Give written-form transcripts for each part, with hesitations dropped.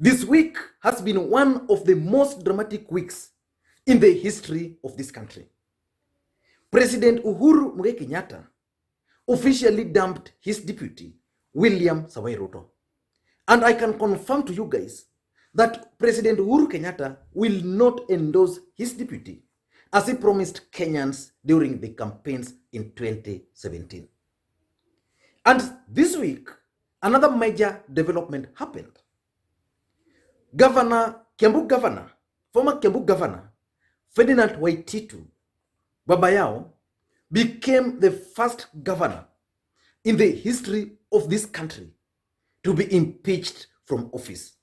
This week has been one of the most dramatic weeks in the history of this country. President Uhuru Kenyatta officially dumped his deputy, William Samoei Ruto. And I can confirm to you guys that President Uhuru Kenyatta will not endorse his deputy as he promised Kenyans during the campaigns in 2017. And this week, another major development happened. Former Kiambu Governor, Ferdinand Waititu Babayao, became the first governor in the history of this country to be impeached from office.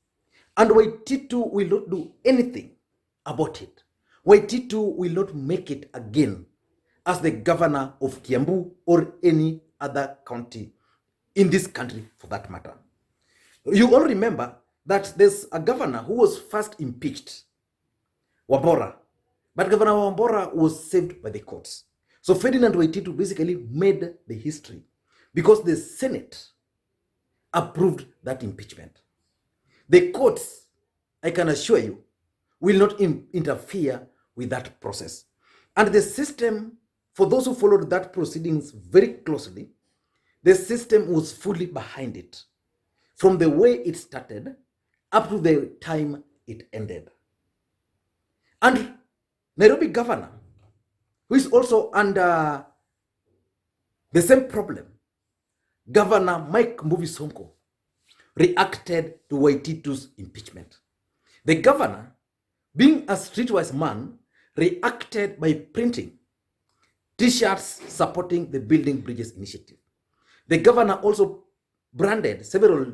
And Waititu will not do anything about it. Waititu will not make it again as the governor of Kiambu or any other county in this country for that matter. You all remember that there's a governor who was first impeached, Wabora. But Governor Wabora was saved by the courts. So Ferdinand Waititu basically made the history because the Senate approved that impeachment. The courts, I can assure you, will not interfere with that process. And the system, for those who followed that proceedings very closely, the system was fully behind it from the way it started up to the time it ended. And Nairobi governor, who is also under the same problem, Governor Sonko, reacted to Waititu's impeachment. The governor, being a streetwise man, reacted by printing T-shirts supporting the Building Bridges initiative. The governor also branded several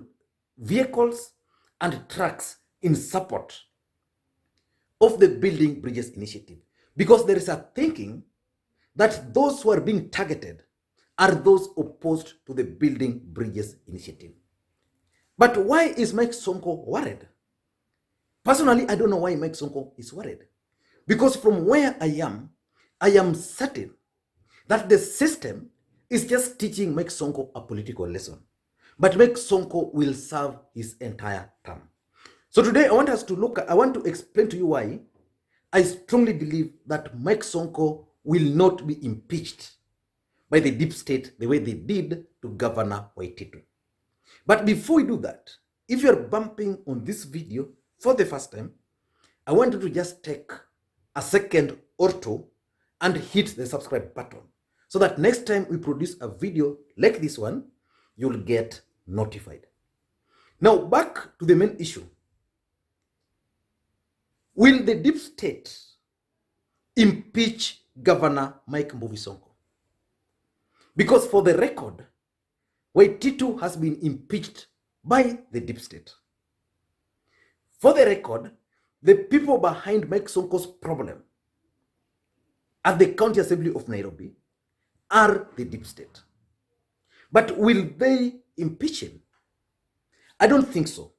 vehicles and trucks in support of the Building Bridges initiative, because there is a thinking that those who are being targeted are those opposed to the Building Bridges initiative. But why is Mike Sonko worried? Personally, I don't know why Mike Sonko is worried. Because from where I am certain that the system is just teaching Mike Sonko a political lesson. But Mike Sonko will serve his entire term. So today I want to explain to you why I strongly believe that Mike Sonko will not be impeached by the deep state the way they did to Governor Waititu. But before we do that, if you're bumping on this video for the first time, I want you to just take a second or two and hit the subscribe button so that next time we produce a video like this one, you'll get notified. Now back to the main issue. Will the deep state impeach Governor Mike Sonko? Because for the record, Waititu has been impeached by the deep state. For the record, the people behind Mike Sonko's problem at the County Assembly of Nairobi are the deep state. But will they impeach him? I don't think so.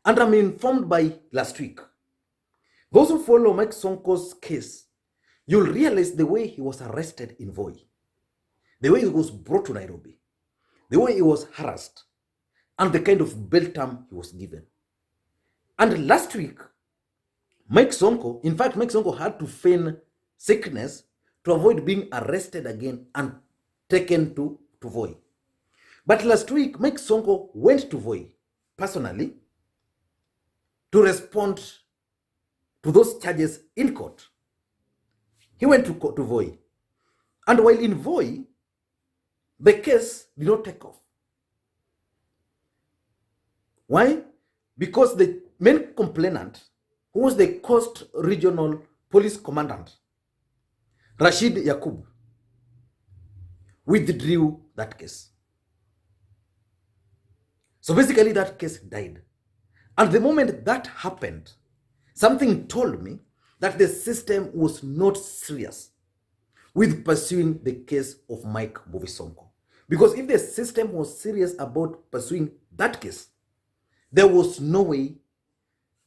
And I'm informed by last week. Those who follow Mike Sonko's case, you'll realize the way he was arrested in Voi, the way he was brought to Nairobi, the way he was harassed, and the kind of bail term he was given. And last week, Mike Sonko had to feign sickness to avoid being arrested again and taken to Voi. But last week, Mike Sonko went to Voi personally to respond to those charges in court. He went to Voi. And while in Voi, the case did not take off. Why? Because the main complainant, who was the Coast Regional Police Commandant, Rashid Yakub, withdrew that case. So basically that case died. And the moment that happened, something told me that the system was not serious with pursuing the case of Mike Sonko. Because if the system was serious about pursuing that case, there was no way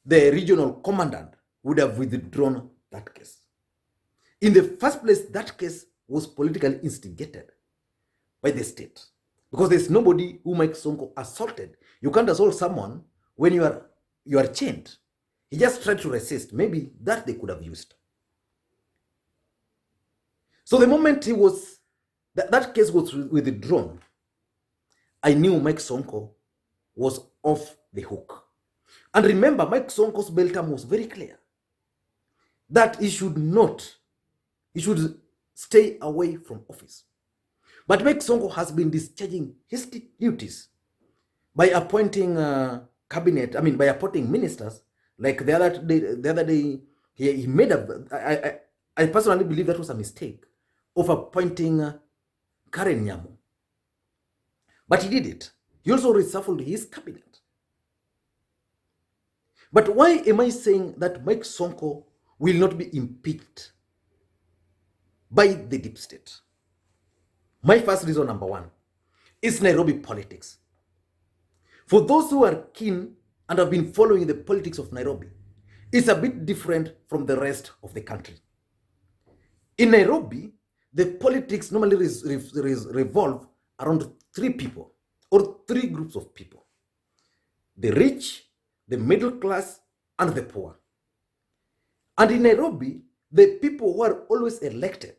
the regional commandant would have withdrawn that case. In the first place, that case was politically instigated by the state. Because there's nobody who Mike Sonko assaulted. You can't assault someone when you are you are chained. He just tried to resist. Maybe that they could have used. So the moment that case was withdrawn, I knew Mike Sonko was off the hook. And remember, Mike Sonko's bail term was very clear that he should stay away from office. But Mike Sonko has been discharging his duties by appointing by appointing ministers. Like the other day, he made I personally believe that was a mistake of appointing Karen Nyamu. But he did it. He also reshuffled his cabinet. But why am I saying that Mike Sonko will not be impeached by the deep state? My first reason, number one, is Nairobi politics. For those who are keen and have been following the politics of Nairobi, it's a bit different from the rest of the country. In Nairobi, the politics normally revolve around three people or three groups of people: the rich, the middle class, and the poor. And in Nairobi, the people who are always elected,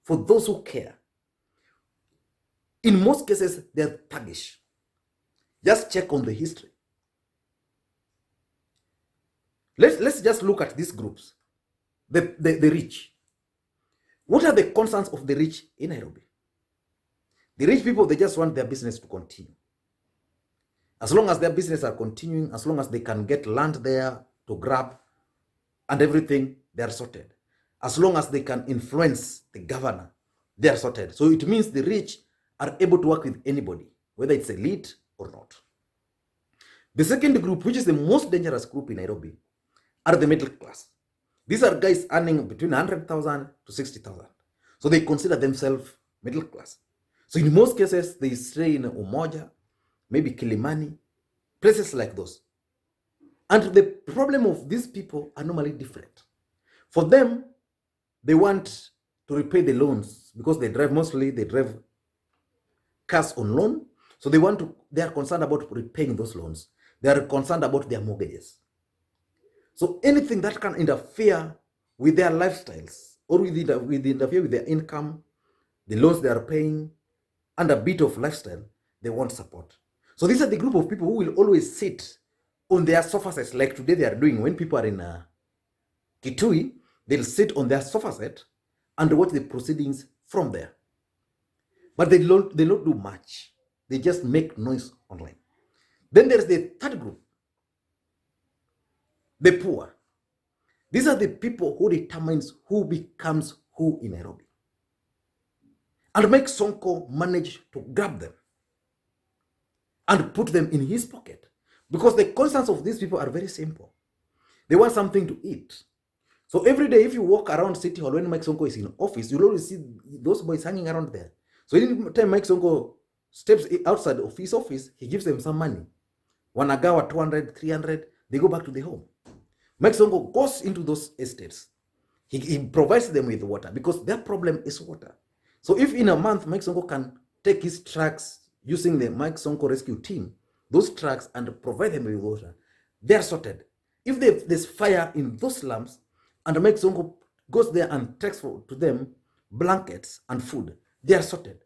for those who care, in most cases, they're thuggish. Just check on the history. Let's just look at these groups. The rich. What are the concerns of the rich in Nairobi? The rich people, they just want their business to continue. As long as their business are continuing, as long as they can get land there to grab and everything, they are sorted. As long as they can influence the governor, they are sorted. So it means the rich are able to work with anybody, whether it's elite or not. The second group, which is the most dangerous group in Nairobi, are the middle class. These are guys earning between 100,000 to 60,000. So they consider themselves middle class. So in most cases, they stay in Umoja, maybe Kilimani, places like those. And the problem of these people are normally different. For them, they want to repay the loans because they drive cars on loan. So they are concerned about repaying those loans. They are concerned about their mortgages. So anything that can interfere with their lifestyles or interfere with their income, the loans they are paying, and a bit of lifestyle, they want support. So these are the group of people who will always sit on their sofa sets, like today they are doing. When people are in Kitui, they'll sit on their sofa set and watch the proceedings from there. But they don't do much. They just make noise online. Then there's the third group, the poor. These are the people who determines who becomes who in Nairobi. And Mike Sonko managed to grab them and put them in his pocket. Because the concerns of these people are very simple. They want something to eat. So every day, if you walk around City Hall when Mike Sonko is in office, you'll always see those boys hanging around there. So any time Mike Sonko steps outside of his office, he gives them some money. Wanagawa 200, 300, they go back to the home. Mike Sonko goes into those estates. He provides them with water because their problem is water. So if in a month, Mike Sonko can take his trucks using the Mike Sonko rescue team, those trucks, and provide them with water, they are sorted. If there's fire in those slums, and Mike Sonko goes there and takes to them blankets and food, they are sorted.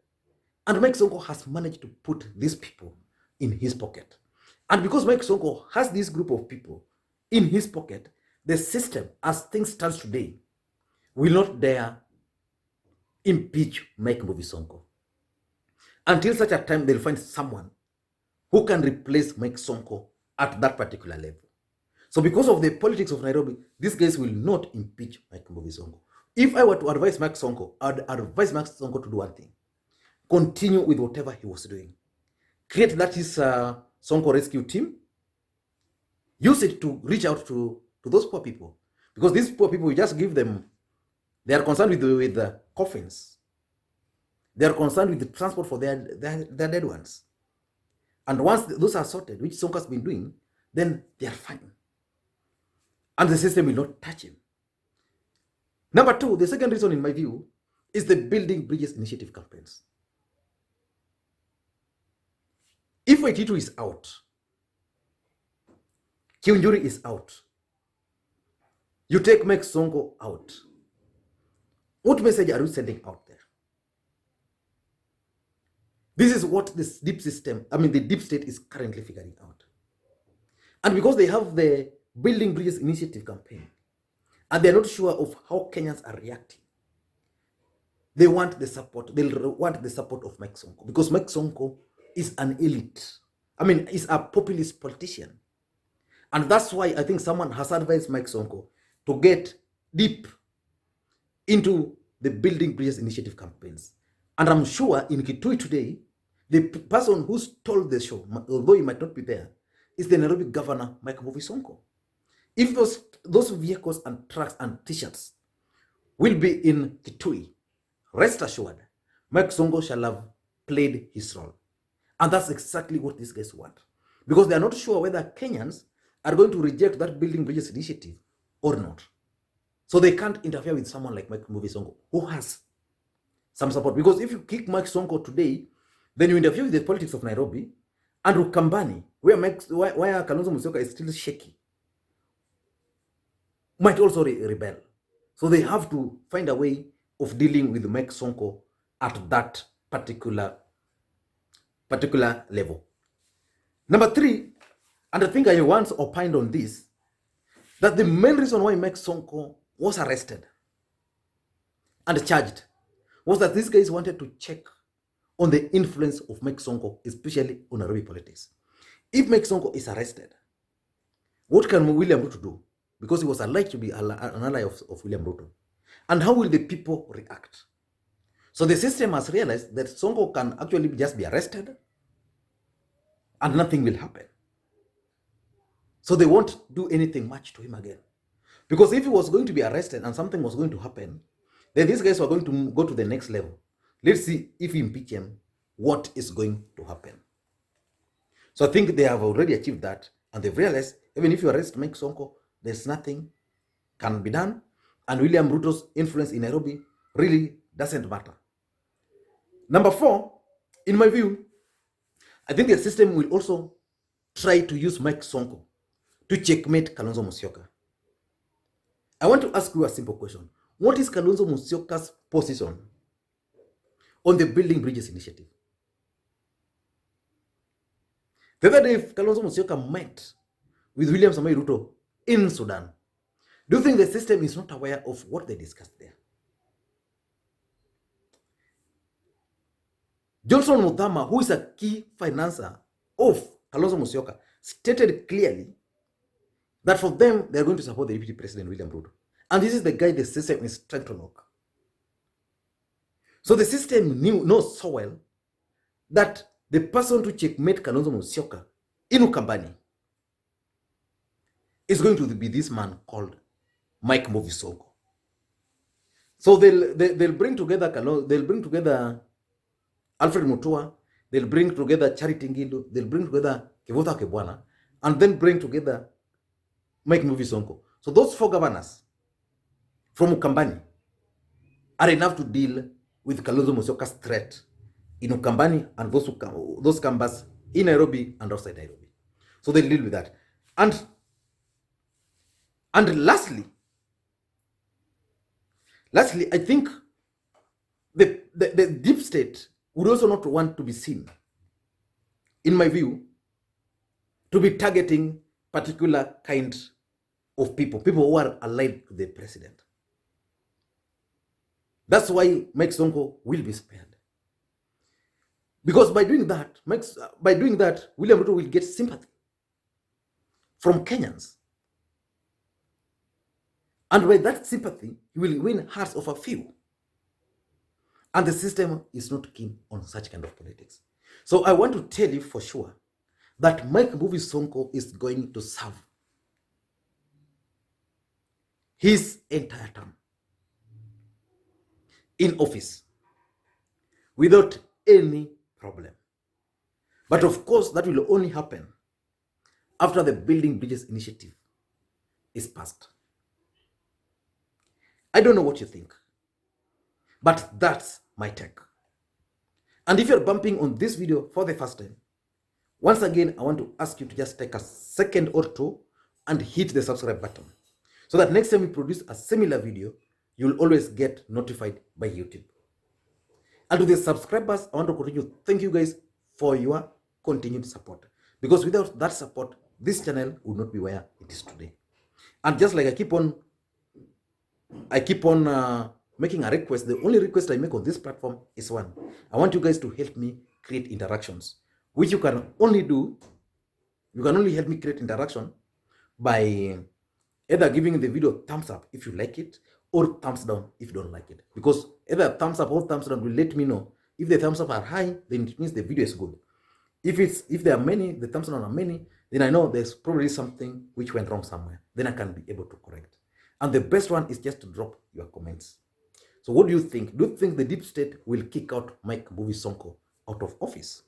And Mike Sonko has managed to put these people in his pocket. And because Mike Sonko has this group of people in his pocket, the system, as things stand today, will not dare impeach Mike Sonko until such a time they'll find someone who can replace Mike Sonko at that particular level. So because of the politics of Nairobi, these guys will not impeach Mike Sonko. If I were to advise Mike Sonko, I'd advise Mike Sonko to do one thing: continue with whatever he was doing. Create that his Sonko rescue team. Use it to reach out to those poor people. Because these poor people, you just give them, they are concerned with the coffins. They are concerned with the transport for their dead ones. And once those are sorted, which Sonko has been doing, then they are fine. And the system will not touch him. Number two, the second reason in my view, is the Building Bridges Initiative campaigns. If Waititu is out, Kiunjuri is out. You take Mike Sonko out. What message are you sending out there? This is what this deep system, the deep state is currently figuring out. And because they have the Building Bridges Initiative campaign, and they're not sure of how Kenyans are reacting, they want the support. They'll want the support of Mike Sonko, because Mike Sonko is an elite. Is a populist politician. And that's why I think someone has advised Mike Sonko to get deep into the Building Bridges Initiative campaigns. And I'm sure in Kitui today, the person who stole the show, although he might not be there, is the Nairobi governor, Mike Sonko. If those vehicles and trucks and t-shirts will be in Kitui, rest assured, Mike Sonko shall have played his role. And that's exactly what these guys want. Because they are not sure whether Kenyans are going to reject that Building Bridges Initiative or not. So they can't interfere with someone like Mike Sonko, who has some support. Because if you kick Mike Sonko today, then you interfere with the politics of Nairobi and Ukambani, where Kalonzo Musyoka is still shaky, might also rebel. So they have to find a way of dealing with Mike Sonko at that particular level. Number 3, and I think I once opined on this, that the main reason why Mike Sonko was arrested and charged was that these guys wanted to check on the influence of Mike Sonko, especially on Nairobi politics. If Mike Sonko is arrested, what can William Ruto do? Because he was alleged to be an ally of William Ruto. And how will the people react? So the system has realized that Sonko can actually just be arrested and nothing will happen. So they won't do anything much to him again. Because if he was going to be arrested and something was going to happen, then these guys were going to go to the next level. Let's see if he impeach him, what is going to happen. So I think they have already achieved that, and they've realized even if you arrest Mike Sonko, there's nothing can be done, and William Ruto's influence in Nairobi really doesn't matter. Number 4, in my view, I think the system will also try to use Mike Sonko to checkmate Kalonzo Musyoka. I want to ask you a simple question. What is Kalonzo Musyoka's position on the Building Bridges Initiative? The other day, Kalonzo Musyoka met with William Samoei Ruto in Sudan. Do you think the system is not aware of what they discussed there? Johnson Muthama, who is a key financer of Kalonzo Musyoka, stated clearly that for them, they are going to support the Deputy President William Ruto. And this is the guy the system is trying to knock. So the system knows so well that the person to checkmate Kalonzo Musyoka in Ukambani is going to be this man called Mike Sonko. So they'll bring together Alfred Mutua, they'll bring together Charity Ngilu, they'll bring together Kivutha Kibwana, and then bring together Mike Sonko. So those 4 governors from Ukambani are enough to deal with Kalonzo Musyoka's threat in Ukambani and those Kambas in Nairobi and outside Nairobi. So they'll deal with that. And lastly, I think the deep state would also not want to be seen, in my view, to be targeting particular kind of people who are allied to the president. That's why Mike Sonko will be spared. Because by doing that, William Ruto will get sympathy from Kenyans. And by that sympathy, he will win hearts of a few. And the system is not keen on such kind of politics. So I want to tell you for sure that Mike Sonko is going to serve his entire term in office without any problem. But of course, that will only happen after the Building Bridges Initiative is passed. I don't know what you think, but that's my take. And if you're bumping on this video for the first time, once again, I want to ask you to just take a second or two and hit the subscribe button so that next time we produce a similar video, you'll always get notified by YouTube. And to the subscribers, I want to continue. Thank you guys for your continued support. Because without that support, this channel would not be where it is today. And just like I keep on making a request, the only request I make on this platform is one. I want you guys to help me create interactions, which you can only do. You can only help me create interaction by either giving the video thumbs up if you like it, or thumbs down if you don't like it. Because either thumbs up or thumbs down will let me know. If the thumbs up are high, then it means the video is good. If there are many, the thumbs down are many, then I know there's probably something which went wrong somewhere. Then I can be able to correct. And the best one is just to drop your comments. So what do you think? Do you think the deep state will kick out Mike Movie Sonko out of office?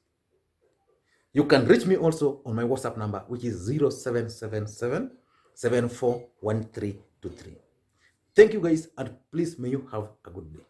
You can reach me also on my WhatsApp number, which is 0777 741323. Thank you guys, and please may you have a good day.